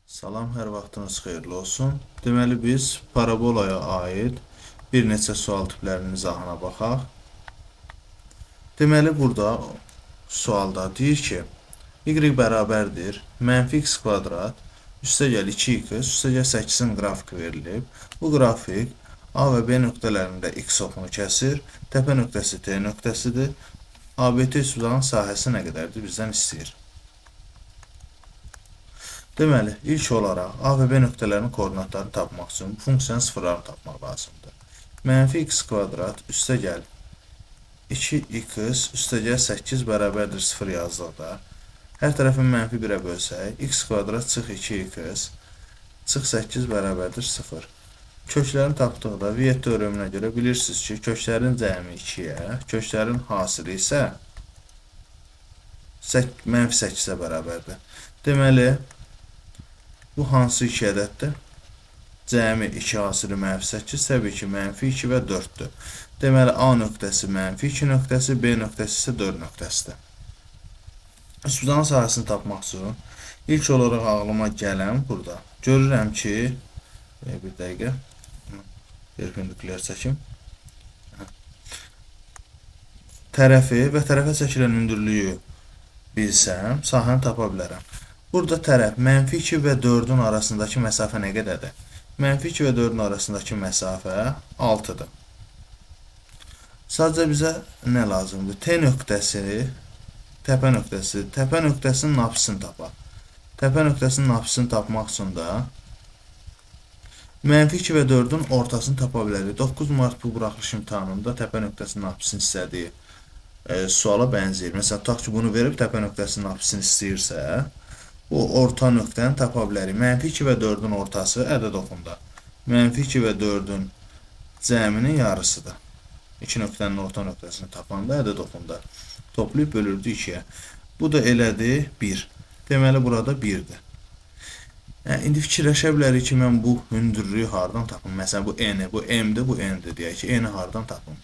Salam, hər vaxtınız xeyirli olsun. Deməli biz parabolaya aid bir neçə sual tiplərinin izahına baxaq. Deməli burada sualda deyir ki, y bərabərdir mənfi x kvadrat üstəgəl 2x üstəgəl 8-in qrafiki verilib. Bu qrafik A və B nöqtələrində x oxunu kəsir. Təpə nöqtəsi T nöqtəsidir. ABT sudanın sahəsi nə qədərdir bizdən istəyir. Deməli, ilk olaraq A və B nöqtələrinin koordinatlarını tapmaq üçün bu funksiyanın sıfırlarını tapmaq lazımdır. Mənfi x kvadrat üstəgəl 2x üstəgəl 8 bərabərdir 0 yazdıqda hər tərəfin mənfi 1-ə bölsək, x kvadrat çıx 2x çıx 8 bərabərdir 0. Köklərini tapdıqda Viet teoreminə görə bilirsiniz ki, köklərin cəmi 2-yə, köklərin hasili isə mənfi 8-ə bərabərdir. Deməli, bu hansı 2 ədəddir? Cəmi 2 hasili mənfi 8, təbii ki, mənfi 2 və 4-dür. Deməli, A nöqtəsi mənfi 2 nöqtəsi, B nöqtəsi isə 4 nöqtəsidir. Üsbucanın sahəsini tapmaq üçün ilk olaraq ağlıma gələn burada. Görürəm ki, bir dəqiqə, perpendikulyar çəkim. Tərəfi və tərəfə çəkilən hündürlüyü bilsəm, sahəni tapa bilərəm. Burada tərəf mənfi 2 və 4-ün arasındakı məsafə nə qədərdir? Mənfi 2 və 4-ün arasındakı məsafə 6-dır. Sadəcə bizə nə lazımdır? T nöqtəsi, təpə nöqtəsinin apsisini tapaq. Təpə nöqtəsinin apsisini tapmaq üçün də mənfi 2 və 4-ün ortasını tapa bilərik. 9 mart bu buraxılış imtahanında təpə nöqtəsinin apsisini istədiyi suala bənzəyir. Məsələn, tutaq ki, bunu verib təpə nöqtəsinin apsisini istəyirsə, bu orta nöqtəni tapa bilərik. Mənfi 2 və 4-ün ortası ədəd oxunda. Mənfi 2 və 4-ün cəminin yarısıdır. 2 nöqtənin orta nöqtəsini tapanda ədəd oxunda. Toplayıb bölürdü 2-yə. Bu da elədi 1. Deməli, burada 1-dir. İndi fikirləşə bilərik ki, mən bu hündürlüyü hardan tapım? Məsələn, bu n-i, bu m-dir, bu n-dir deyək ki, n-i hardan tapım?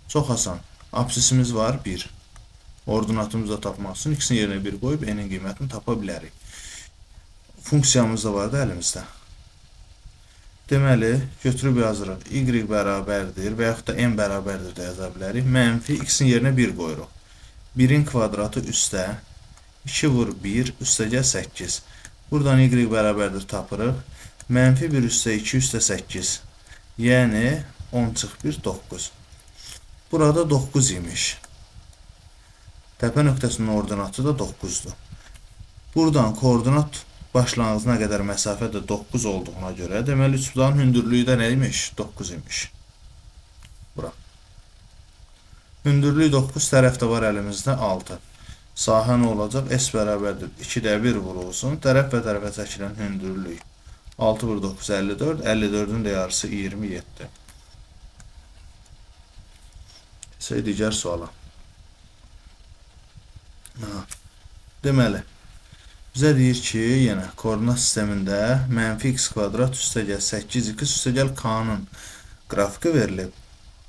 Çox asan. Apsisimiz var 1. Ordinatımızı da tapmaq üçün x-in yerinə 1 qoyub n-in qiymətini tapa bilərik. Funksiyamız da var da əlimizdə. Deməli, götürüb yazırıq. Y bərabərdir və yaxud da m bərabərdir də yaza bilərik. Mənfi x-in yerinə 1 qoyuruq. 1-in kvadratı üstə 2 vur 1 üstəgəl 8. Buradan y bərabərdir tapırıq. Mənfi 1 üstə 2 üstə 8. Yəni 10 çıx 1 9. Burada 9 imiş. Təpə nöqtəsinin ordinatı da 9-dur. Buradan koordinat başlanğıcına qədər məsafə də 9 olduğuna görə, deməli, üçbucağın hündürlüyü də nə imiş? 9 imiş. Bura. Hündürlüyü 9, tərəfdə var əlimizdə 6. Sahə nə olacaq? S bərabərdir 2-də 1 vurulsun. Tərəf və tərəfə çəkilən hündürlük 6 vur 9, 54. 54-ün də yarısı 27. Digər suala. Deməli, bizə deyir ki, yenə koordinat sistemində mənfi x kvadrat üstəgəl 8x üstəgəl k-nın qrafiki verilib.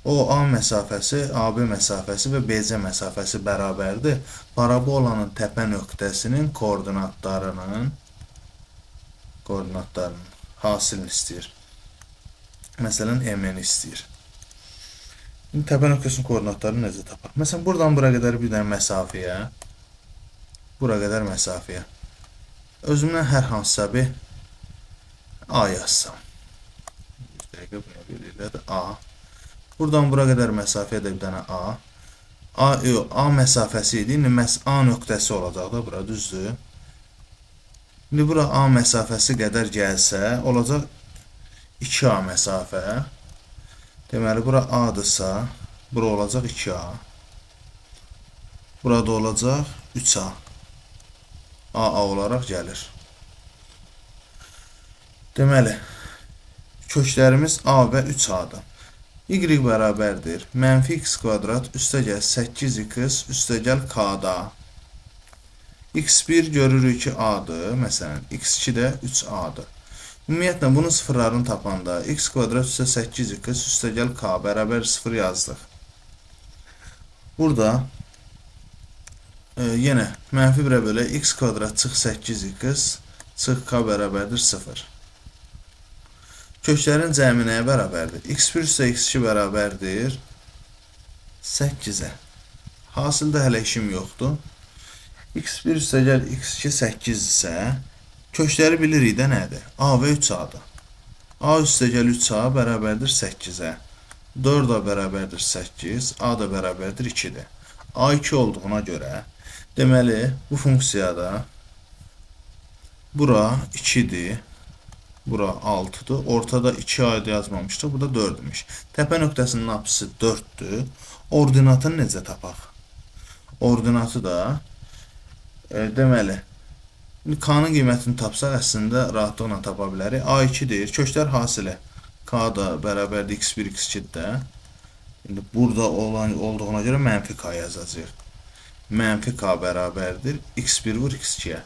O, A məsafəsi, AB məsafəsi və BC məsafəsi bərabərdir. Parabolanın təpə nöqtəsinin koordinatlarının hasilini istəyir. Məsələn, m-ni istəyir. İndi təpə nöqtəsinin koordinatlarını necə tapaq? Məsələn, buradan bura qədər bir dənə məsafəyə, bura qədər məsafəyə özümdən hər hansısa bir A yazsam. Bir dəqiqə buna verirlər A. Buradan bura qədər məsafəyə də bir dənə A. A məsafəsi idi. İndi A nöqtəsi olacaq da bura, düzdür. İndi bura A məsafəsi qədər gəlsə, olacaq 2A məsafə. Deməli, bura A-dırsa, bura olacaq 2A. Burada olacaq 3A. AA olaraq gəlir. Deməli, köklərimiz A və 3A-dır. Y bərabərdir mənfi x kvadrat üstəgəl 8x üstəgəl k-da. x1 görürük ki, A-dır. Məsələn, x2 də 3A-dır. Ümumiyyətlə, bunun sıfırlarını tapanda x kvadrat üstə 8x üstəgəl k bərabər 0 yazdıq. Burada yenə mənfi 1-ə bölə x kvadrat çıx 8x Çıx k bərabərdir 0. Köklərin cəmi nəyə bərabərdir? x1 üstə x2 bərabərdir 8-ə. Hasildə hələ işim yoxdur. x1 üstə gəl x2 8 isə kökləri bilirik də nədir? A və 3a-dır. A üstə gəl 3a bərabərdir 8-ə. 4a bərabərdir 8, a da bərabərdir 2-dir. A 2 olduğuna görə deməli bu funksiyada bura 2-dir. Bura 6'dır. Ortada 2 ayda yazmamışdıq. Bu da 4'müş. Təpə nöqtəsinin apsisi 4'dür. Ordinatını necə tapaq? Ordinatı da deməli K'nın qiymətini tapsaq əslində rahatlıqla tapa bilərik. A2 deyir. Köklər hasili K da bərabərdir x1 x2 də. İndi burada olduğuna görə mənfi K yazacağıq. Mənfi K bərabərdir x1 vur x2'yə.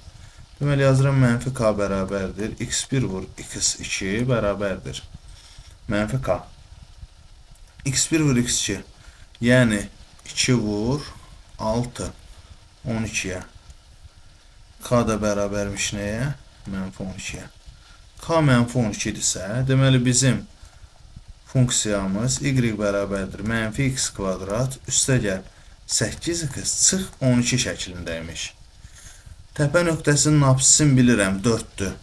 Deməli yazıram mənfi K bərabərdir x1 vur x2 bərabərdir mənfi K. x1 vur x2 yəni 2 vur 6 12'yə. K da bərabərmiş nəyə? Mənfi 12'yə. K mənfi 12 idisə, deməli bizim funksiyamız y bərabərdir mənfi x kvadrat üstə gəl 8x çıx 12 şəklindəymiş. Təpə nöqtəsinin apsisini bilirəm 4'dür.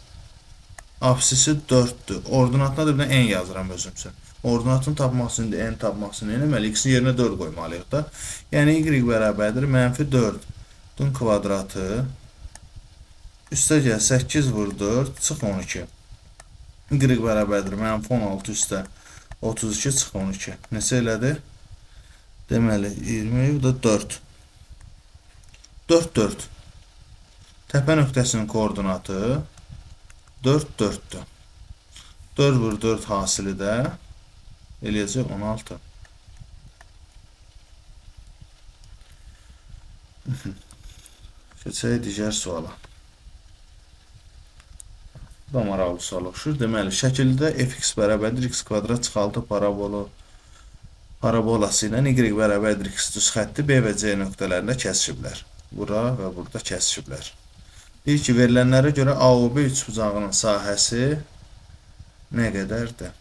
Apsisi 4'dür. Ordinatına da bir n yazıram özüm üçün. Ordinatını tapmaq üçün n tapmaq üçün eləməli x-in yerinə 4 qoymalıyıq da. Yəni y bərabərdir mənfi 4'dün kvadratı üstə gəl 8 vur 4 çıx 12. Y bərabərdir mənfi 16 üstə 32 çıx 12. Neçə elədi? Deməli 20 bu da 4. 4 4. Təpə nöqtəsinin koordinatı 4 4'dür. 4 vur 4 hasili də eləyəcək 16. Keçək digər suala. Bu da maraqlı sual oxşur. Deməli, şəkildə fx bərabərdir x kvadrat çıx 6 parabolası ilə y bərabərdir x düz xətti B və C nöqtələrində kəsişiblər. Bura və burada kəsişiblər. Deyir ki, verilənlərə görə AOB üçbucağının sahəsi nə qədərdir?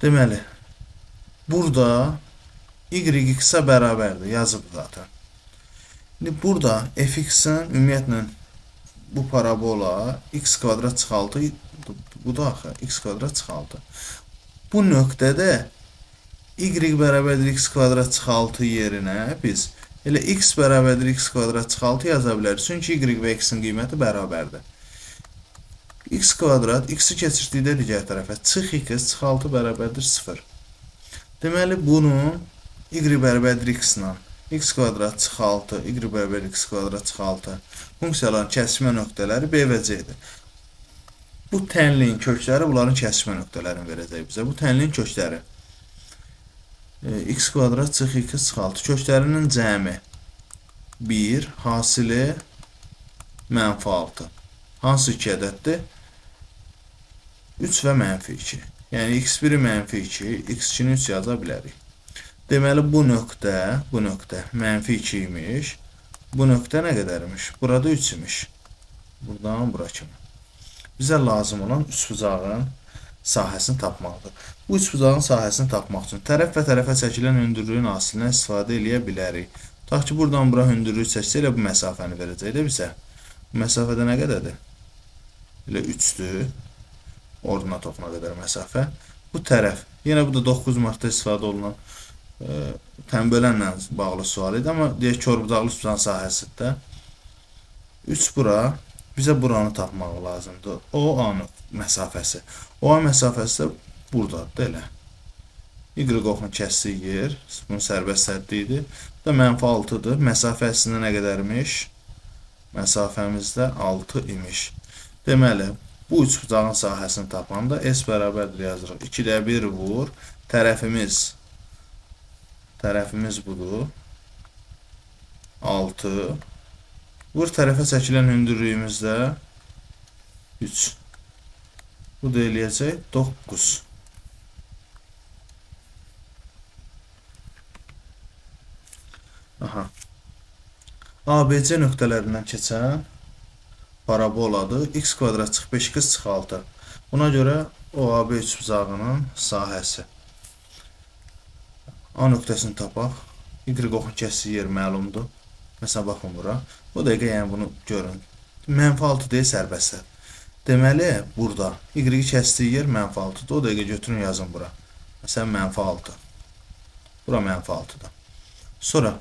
Deməli, burada y x-ə bərabərdir, yazıb zaten. İndi burada fx-in ümumiyyətlə bu parabola x kvadrat çıx 6, bu da axı x kvadrat çıx 6. Bu nöqtədə y bərabərdir x kvadrat çıx 6 yerinə biz elə x bərabərdir x kvadrat çıx 6 yaza bilərik. Çünki y və x-in qiyməti bərabərdir. X kvadrat x-i keçirdikdə digər tərəfə çıx x çıx 6 bərabərdir 0. Deməli bunun y bərabərdir x-la x kvadrat çıx 6 y bərabərdir x kvadrat çıx 6 funksiyaların kəsişmə nöqtələri B və C-dir. Bu tənliyin kökləri bunların kəsişmə nöqtələrini verəcək bizə. Bu tənliyin kökləri x kvadrat çıx 2 çıx 6 köklərinin cəmi 1 hasili mənfi 6. Hansı 2 ədəddir? 3 və mənfi 2. Yəni x1-i mənfi 2, x2-ni 3 yaza bilərik. Deməli bu nöqtə mənfi 2 imiş. Bu nöqtə nə qədərmiş? Burada 3 imiş. Buradan bura kimi. Bizə lazım olan üçbucağın sahəsini tapmaqdır. Bu üçbucağın sahəsini tapmaq üçün tərəf və tərəfə çəkilən hündürlüyün hasiləndən istifadə edə bilərik. Tutaq ki, buradan bura hündürlük çəksə elə bu məsafəni verəcək də bizə. Bu məsafədə nə qədərdir? Elə 3'dür. Ordinat oxuna qədər məsafə. Bu tərəf, yenə bu da 9 martda istifadə olunan tənbölənlə bağlı sual idi, amma deyək körbucaqlı üçbucağın sahəsində 3 bura, bizə buranı tapmaq lazımdır. OA məsafəsi. OA məsafəsi də buradadır elə. Y oxunu kəsdiyi yer, bunun sərbəst səddi idi. Bu da mənfi 6'dır. Məsafə əslində nə qədərmiş? Məsafəmiz də 6 imiş. Deməli, bu üçbucağın sahəsini tapanda S bərabərdir yazırıq. 2'də 1 vur. Tərəfimiz budur. 6. Vur tərəfə çəkilən hündürlüyümüz də 3. Bu da eləyəcək 9. ABC nöqtələrindən keçən paraboladır. X kvadrat çıx 5x çıx 6. Buna görə OAB üçbucağının sahəsi. A nöqtəsini tapaq. Y oxun kəsdiyi yer məlumdur. Məsələn, baxın bura. Bu dəqiqə yəni bunu görün. -6 deyil sərbəstlər. Deməli, burada Y kəsdiyi yer -6-dır. O dəqiqə götürün yazın bura. Məsələn, -6. Bura -6-dır. Sonra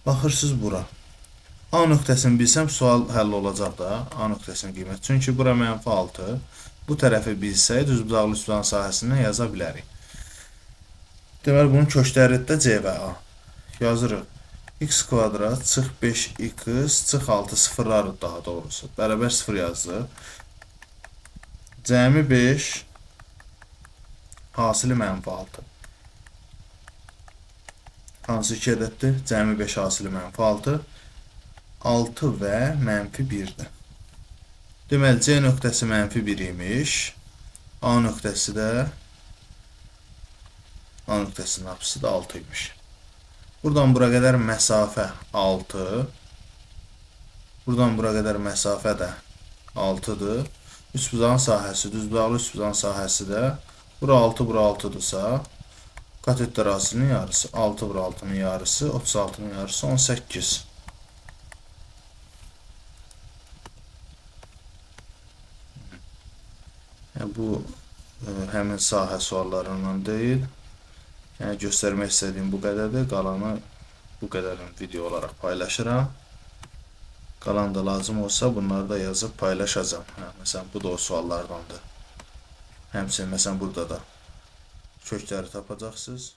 baxırsınız bura. A nöqtəsini bilsəm sual həll olacaq da. A nöqtəsinin qiyməti. Çünki bura -6. Bu tərəfi bilsək, düzbucaqlı üçbucağın sahəsindən yaza bilərik. Deməli, bunun kökləridir də C və A. Yazırıq. X kvadrat çıx 5x çıx 6 sıfırlardır daha doğrusu. Bərabər 0 yazdıq. Cəmi 5 hasili -6. Hansı iki ədəddir? Cəmi 5 hasili -6. 6 və -1-dir. Deməli, C nöqtəsi -1 imiş. A nöqtəsi də A nöqtəsinin apsisi də 6 imiş. Buradan bura qədər məsafə 6. Buradan bura qədər məsafə də 6-dır. Üçbucağın sahəsi, düzbucaqlı üçbucağın sahəsi də bura 6, bura 6-dırsa, katetlər arasının yarısı 6 bura 6-nın yarısı, 36-nın yarısı 18. Yəni, bu həmin sahə suallarından deyil. Yəni, göstərmək istədiyim bu qədərdir. Qalanı bu qədərin video olaraq paylaşıram. Qalan da lazım olsa bunları da yazıb paylaşacağım. Məsələn, bu da o suallardandır. Həmçinin, məsələn, burada da kökləri tapacaqsınız.